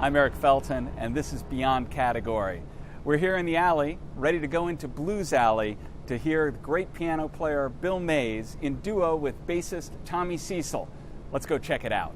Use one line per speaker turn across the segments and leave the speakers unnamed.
I'm Eric Felten, and this is Beyond Category. We're here in the alley, ready to go into Blues Alley to hear the great piano player Bill Mays in duo with bassist Tommy Cecil. Let's go check it out.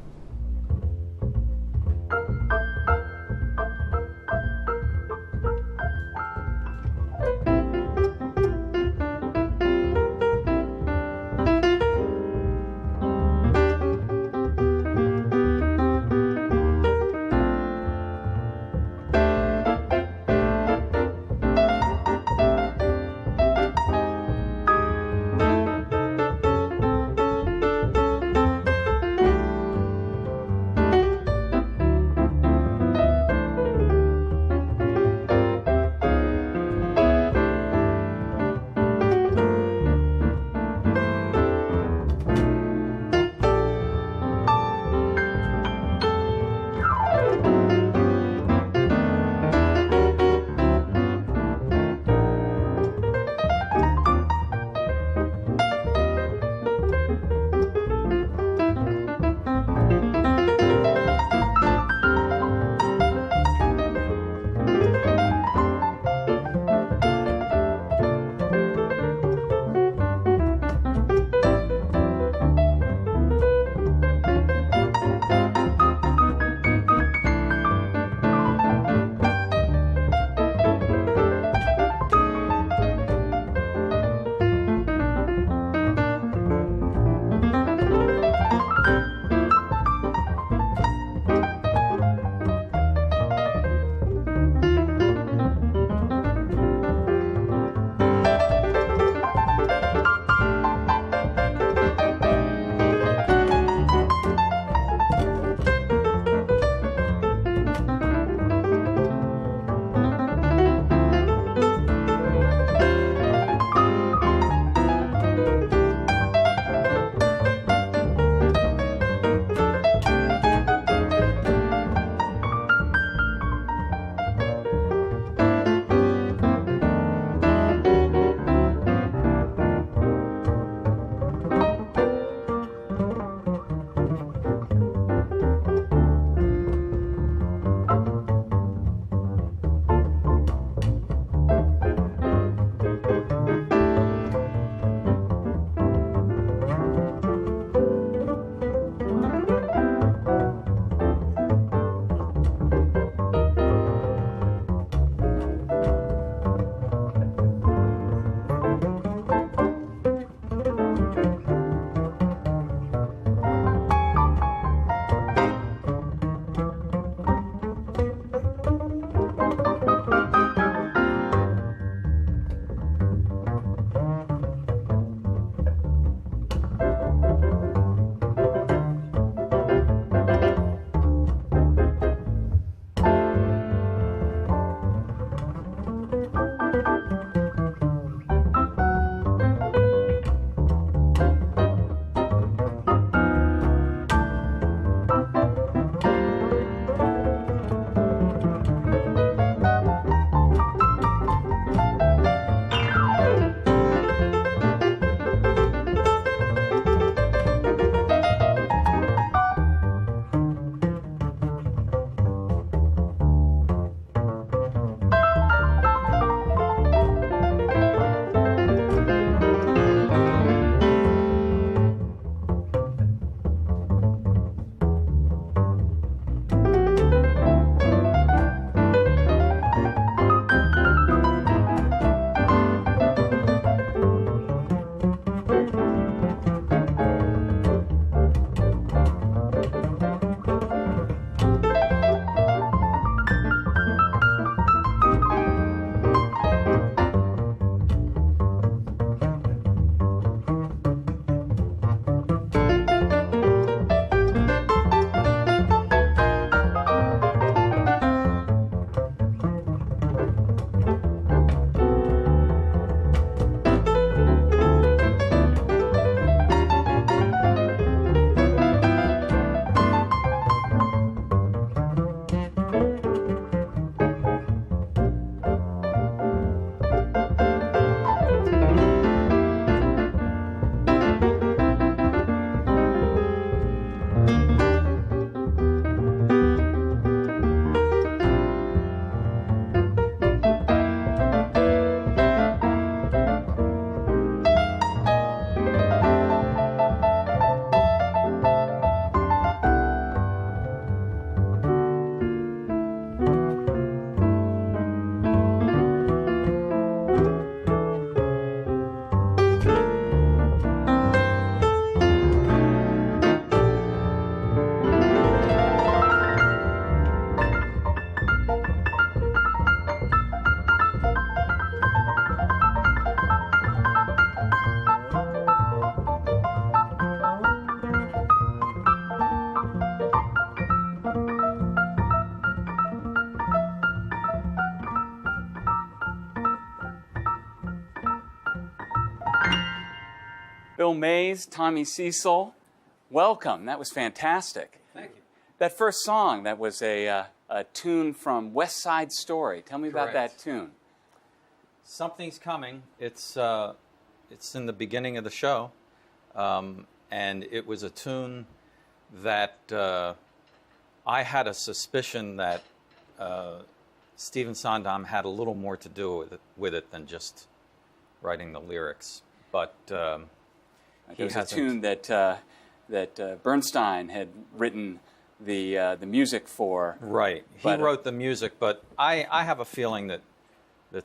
Bill Mays, Tommy Cecil, welcome. That was fantastic.
Thank you.
That first song, that was a tune from West Side Story. Tell me about that tune.
Something's Coming. It's in the beginning of the show, and it was a tune that I had a suspicion that Stephen Sondheim had a little more to do with it than just writing the lyrics. But
it was a tune that Bernstein had written the music for.
Right. He wrote the music, but I have a feeling that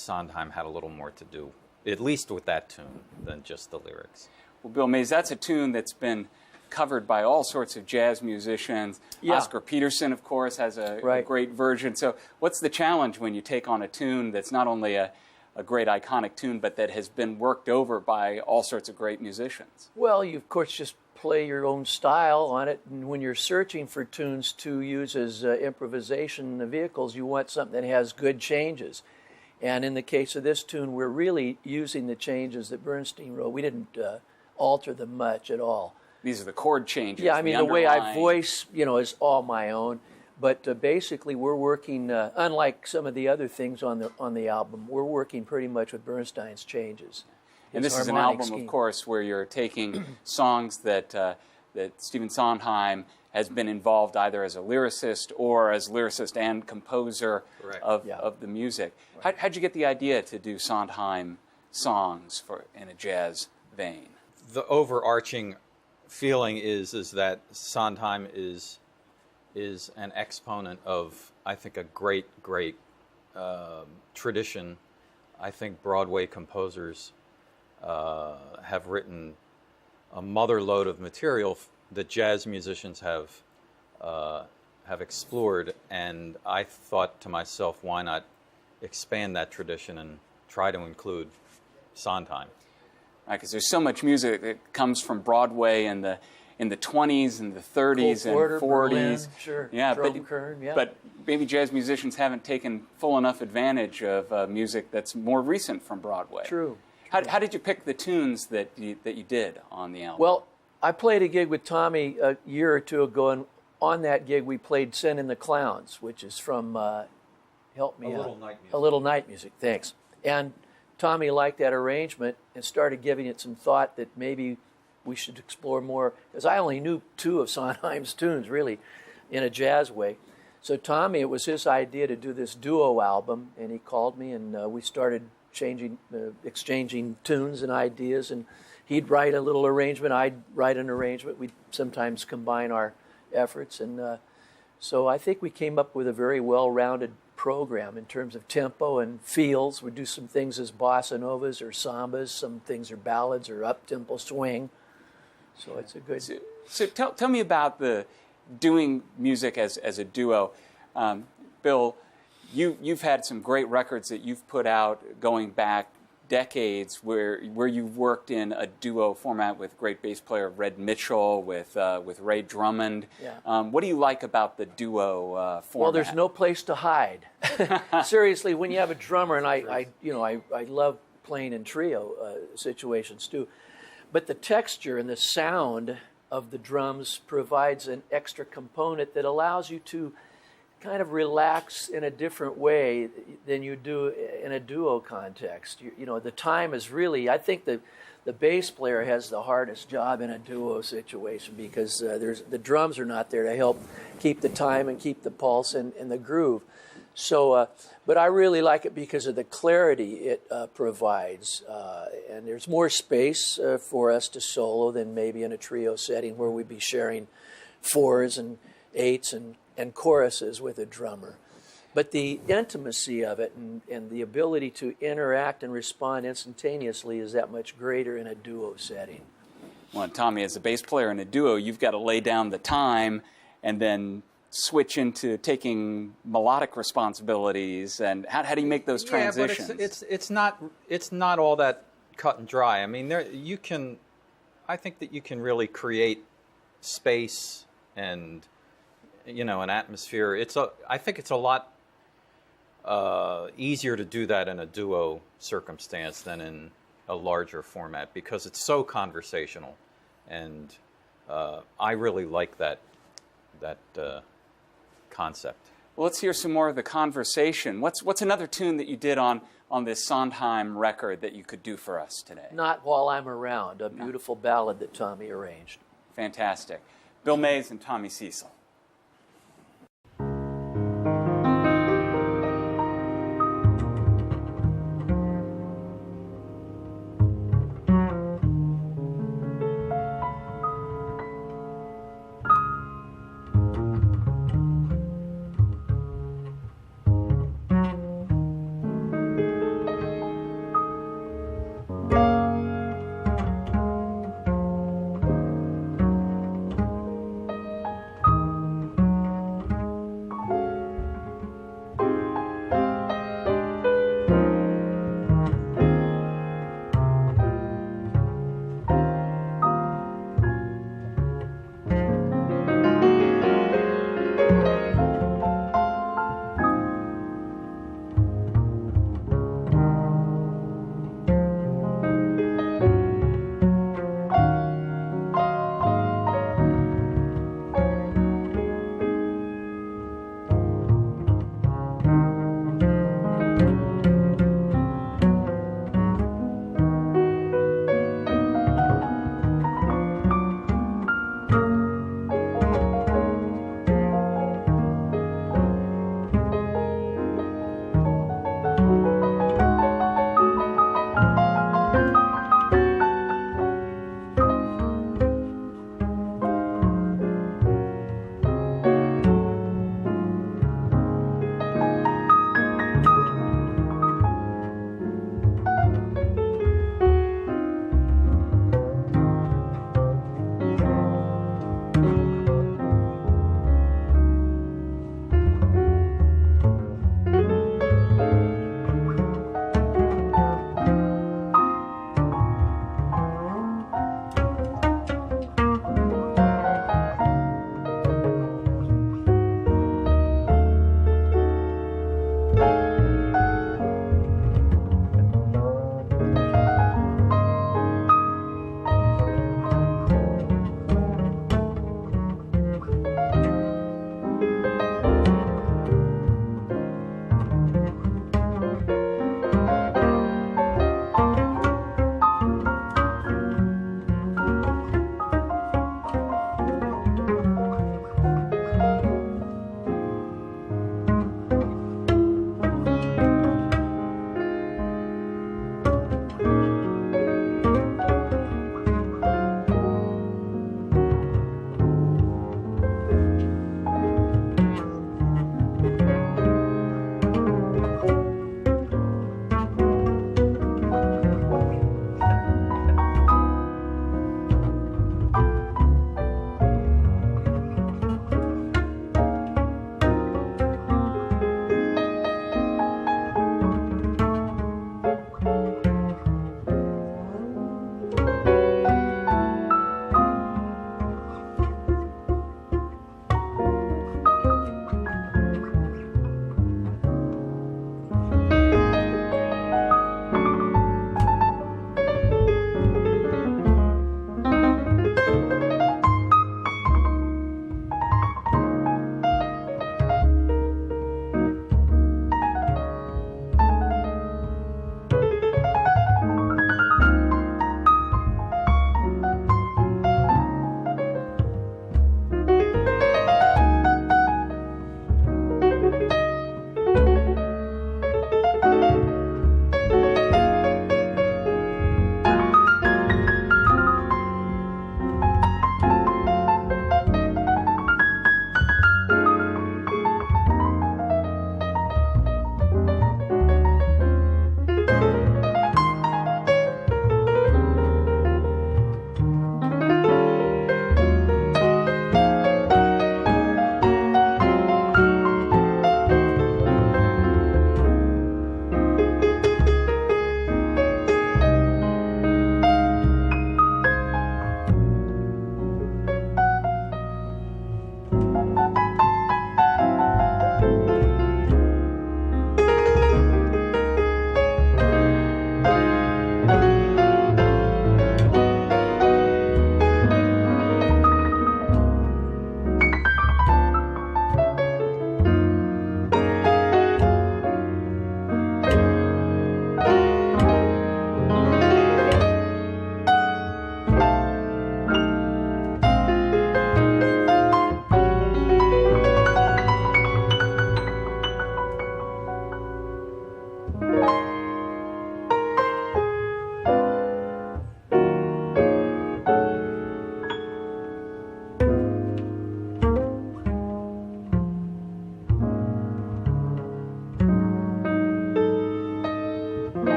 Sondheim had a little more to do, at least with that tune, than just the lyrics.
Well, Bill Mays, that's a tune that's been covered by all sorts of jazz musicians. Yeah. Oscar Peterson, of course, has a great version. So what's the challenge when you take on a tune that's not only a great iconic tune, but that has been worked over by all sorts of great musicians?
Well, you, of course, just play your own style on it. And when you're searching for tunes to use as improvisation vehicles, you want something that has good changes. And in the case of this tune, we're really using the changes that Bernstein wrote. We didn't alter them much at all.
These are the chord changes.
Yeah, I mean, the way I voice, is all my own. But basically, we're working, unlike some of the other things on the album, we're working pretty much with Bernstein's changes.
And this is an album, of course, where you're taking songs that Stephen Sondheim has been involved either as a lyricist or as lyricist and composer of the music. Right. How'd you get the idea to do Sondheim songs in a jazz vein?
The overarching feeling is that Sondheim is an exponent of, I think, a great tradition. I think Broadway composers have written a mother lode of material that jazz musicians have explored, and I thought to myself, why not expand that tradition and try to include Sondheim?
Right, because there's so much music that comes from Broadway in the 20s and the 30s and 40s.
Berlin, sure.
Yeah,
Kern,
but maybe jazz musicians haven't taken full enough advantage of music that's more recent from Broadway.
True.
How did you pick the tunes that you did on the album?
Well, I played a gig with Tommy a year or two ago, and on that gig we played "Send in the Clowns," which is from help me out. A Little Night Music. Thanks. And Tommy liked that arrangement and started giving it some thought that maybe we should explore more, because I only knew 2 of Sondheim's tunes, really, in a jazz way. So Tommy, it was his idea to do this duo album, and he called me, and we started exchanging tunes and ideas, and he'd write a little arrangement, I'd write an arrangement. We'd sometimes combine our efforts, and so I think we came up with a very well-rounded program in terms of tempo and feels. We do some things as bossa novas or sambas, some things are ballads or up-tempo swing. So it's a good...
So tell me about the doing music as a duo. Bill, you've had some great records that you've put out going back decades where you've worked in a duo format with great bass player Red Mitchell, with Ray Drummond.
Yeah.
What do you like about the duo format?
Well, there's no place to hide. Seriously, when you have a drummer, and I love playing in trio situations too, but the texture and the sound of the drums provides an extra component that allows you to kind of relax in a different way than you do in a duo context. The time is really, I think the bass player has the hardest job in a duo situation, because the drums are not there to help keep the time and keep the pulse and the groove. So, but I really like it because of the clarity it provides, and there's more space for us to solo than maybe in a trio setting where we'd be sharing 4s and 8s and choruses with a drummer. But the intimacy of it and the ability to interact and respond instantaneously is that much greater in a duo setting.
Well, Tommy, as a bass player in a duo, you've got to lay down the time and then switch into taking melodic responsibilities. And how do you make those transitions?
Yeah, but it's not all that cut and dry. I mean, I think that you can really create space and an atmosphere. I think it's a lot easier to do that in a duo circumstance than a larger format because it's so conversational, and I really like that concept.
Well, let's hear some more of the conversation. What's another tune that you did on this Sondheim record that you could do for us today?
Not While I'm Around, a beautiful ballad that Tommy arranged.
Fantastic. Bill Mays and Tommy Cecil.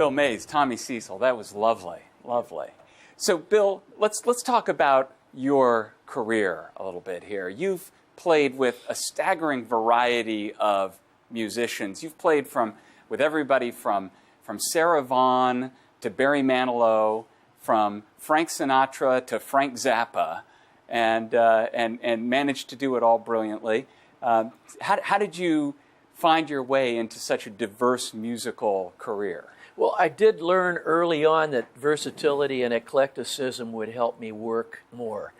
Bill Mays, Tommy Cecil, that was lovely, lovely. So, Bill, let's talk about your career a little bit here. You've played with a staggering variety of musicians. You've played with everybody from Sarah Vaughan to Barry Manilow, from Frank Sinatra to Frank Zappa, and managed to do it all brilliantly. How did you find your way into such a diverse musical career?
Well, I did learn early on that versatility and eclecticism would help me work more.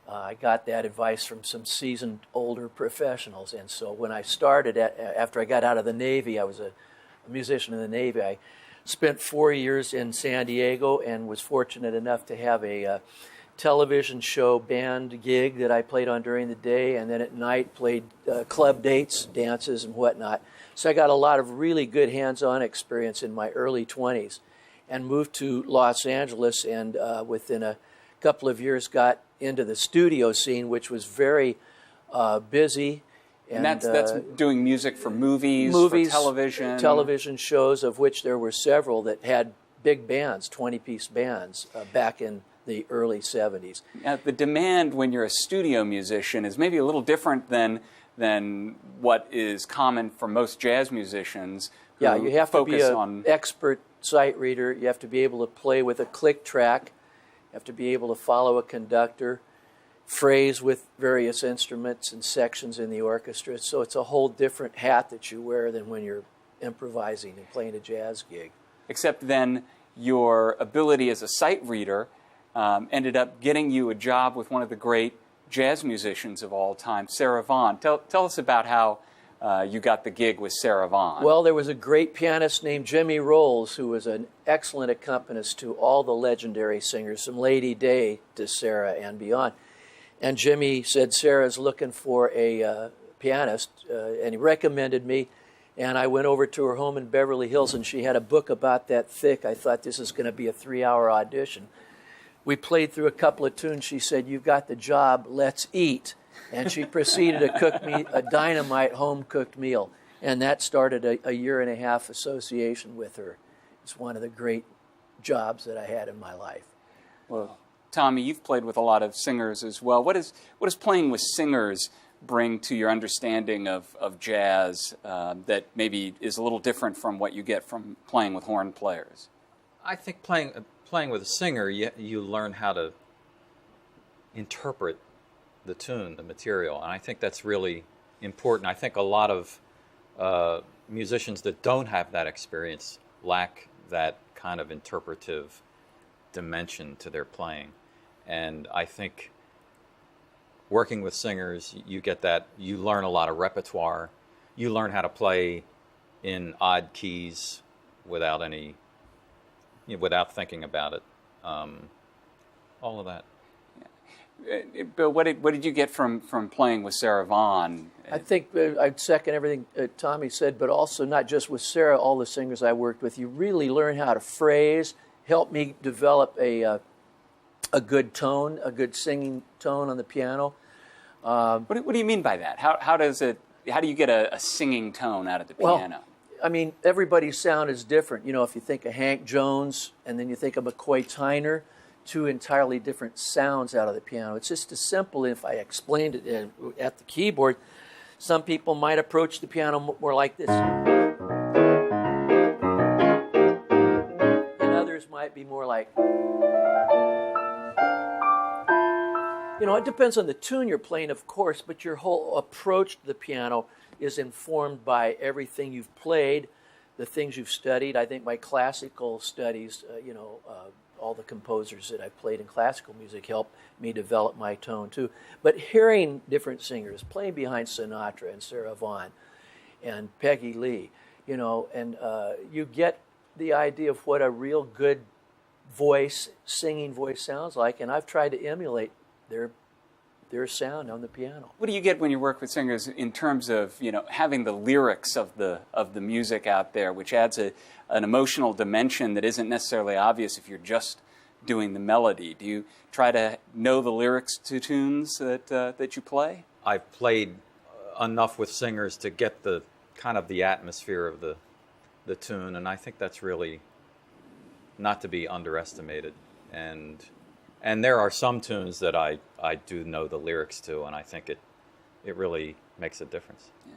I got that advice from some seasoned older professionals, and so when I started, after I got out of the Navy, I was a musician in the Navy. I spent 4 years in San Diego and was fortunate enough to have a television show band gig that I played on during the day, and then at night played club dates, dances, and whatnot. So I got a lot of really good hands-on experience in my early 20s and moved to Los Angeles, and within a couple of years got into the studio scene, which was very busy.
And that's doing music for movies, for television.
Television shows, of which there were several that had big bands, 20-piece bands, back in the early 70s.
Now, the demand when you're a studio musician is maybe a little different than what is common for most jazz musicians.
Yeah, you have to be an expert sight reader. You have to be able to play with a click track. You have to be able to follow a conductor, phrase with various instruments and sections in the orchestra. So it's a whole different hat that you wear than when you're improvising and playing a jazz gig.
Except then your ability as a sight reader ended up getting you a job with one of the great jazz musicians of all time, Sarah Vaughan. Tell us about how you got the gig with Sarah Vaughan.
Well, there was a great pianist named Jimmy Rolls who was an excellent accompanist to all the legendary singers, from Lady Day to Sarah and beyond. And Jimmy said, Sarah's looking for a pianist, and he recommended me. And I went over to her home in Beverly Hills, and she had a book about that thick. I thought this is going to be a 3-hour audition. We played through a couple of tunes. She said, "You've got the job, let's eat." And she proceeded to cook me a dynamite home-cooked meal. And that started a 1.5-year association with her. It's one of the great jobs that I had in my life.
Well, Tommy, you've played with a lot of singers as well. What does playing with singers bring to your understanding of jazz that maybe is a little different from what you get from playing with horn players?
I think playing with a singer, you learn how to interpret the tune, the material, and I think that's really important. I think a lot of musicians that don't have that experience lack that kind of interpretive dimension to their playing, and I think working with singers, you get that. You learn a lot of repertoire. You learn how to play in odd keys without thinking about it. All of that.
Bill, what did you get from playing with Sarah Vaughan?
I think I'd second everything Tommy said, but also not just with Sarah, all the singers I worked with. You really learn how to phrase, help me develop a good tone, a good singing tone on the piano.
What do you mean by that? How do you get a singing tone out of the piano?
Well, I mean, everybody's sound is different. You know, if you think of Hank Jones and then you think of McCoy Tyner, two entirely different sounds out of the piano. It's just as simple. If I explained it at the keyboard, some people might approach the piano more like this. And others might be more like... You know, it depends on the tune you're playing, of course, but your whole approach to the piano is informed by everything you've played, the things you've studied. I think my classical studies, all the composers that I played in classical music helped me develop my tone too. But hearing different singers, playing behind Sinatra and Sarah Vaughan and Peggy Lee, and you get the idea of what a real good voice, singing voice sounds like, and I've tried to emulate their sound on the piano.
What do you get when you work with singers in terms of having the lyrics of the music out there, which adds an emotional dimension that isn't necessarily obvious if you're just doing the melody? Do you try to know the lyrics to tunes that you play?
I've played enough with singers to get the kind of the atmosphere of the tune, and I think that's really not to be underestimated. And there are some tunes that I do know the lyrics to, and I think it really makes a difference.
Yeah.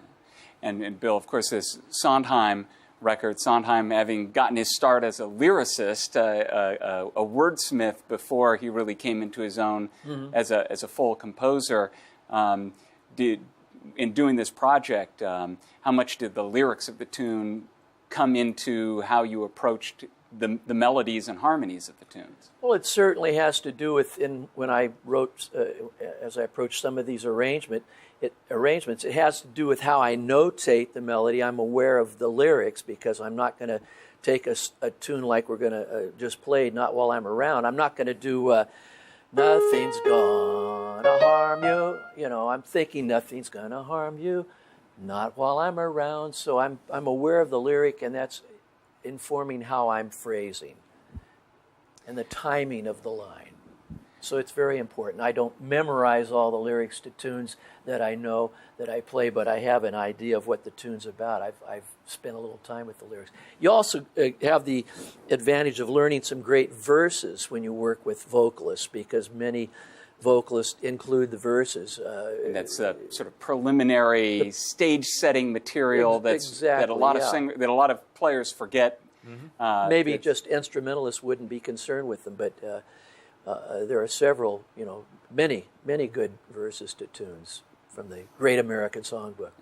And Bill, of course, this Sondheim record, Sondheim having gotten his start as a lyricist, a wordsmith before he really came into his own as a full composer. In doing this project, how much did the lyrics of the tune come into how you approached the melodies and harmonies of the tunes?
Well, it certainly has to do with when I wrote, as I approached some of these arrangements, it has to do with how I notate the melody. I'm aware of the lyrics because I'm not going to take a tune like we're going to just play, Not While I'm Around. I'm not going to do nothing's gonna harm you. You know, I'm thinking nothing's gonna harm you, not while I'm around. So I'm aware of the lyric, and that's informing how I'm phrasing and the timing of the line. So it's very important. I don't memorize all the lyrics to tunes that I know that I play, but I have an idea of what the tune's about. I've spent a little time with the lyrics. You also have the advantage of learning some great verses when you work with vocalists, because many vocalists include the verses.
And that's a sort of preliminary stage-setting material that a lot of players forget.
Maybe just instrumentalists wouldn't be concerned with them, but there are several, many good verses to tunes from the Great American Songbook.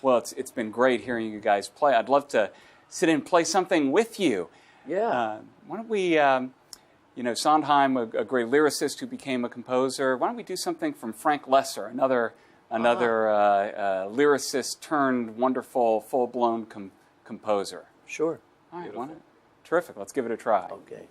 Well, it's been great hearing you guys play. I'd love to sit and play something with you.
Yeah.
Why don't we, Sondheim, a great lyricist who became a composer, why don't we do something from Frank Lesser, another lyricist turned wonderful, full-blown composer?
Sure.
All right, terrific. Let's give it a try.
Okay.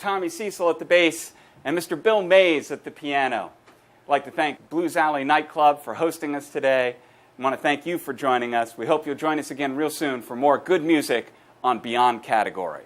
Tommy Cecil at the bass, and Mr. Bill Mays at the piano. I'd like to thank Blues Alley Nightclub for hosting us today. I want to thank you for joining us. We hope you'll join us again real soon for more good music on Beyond Category.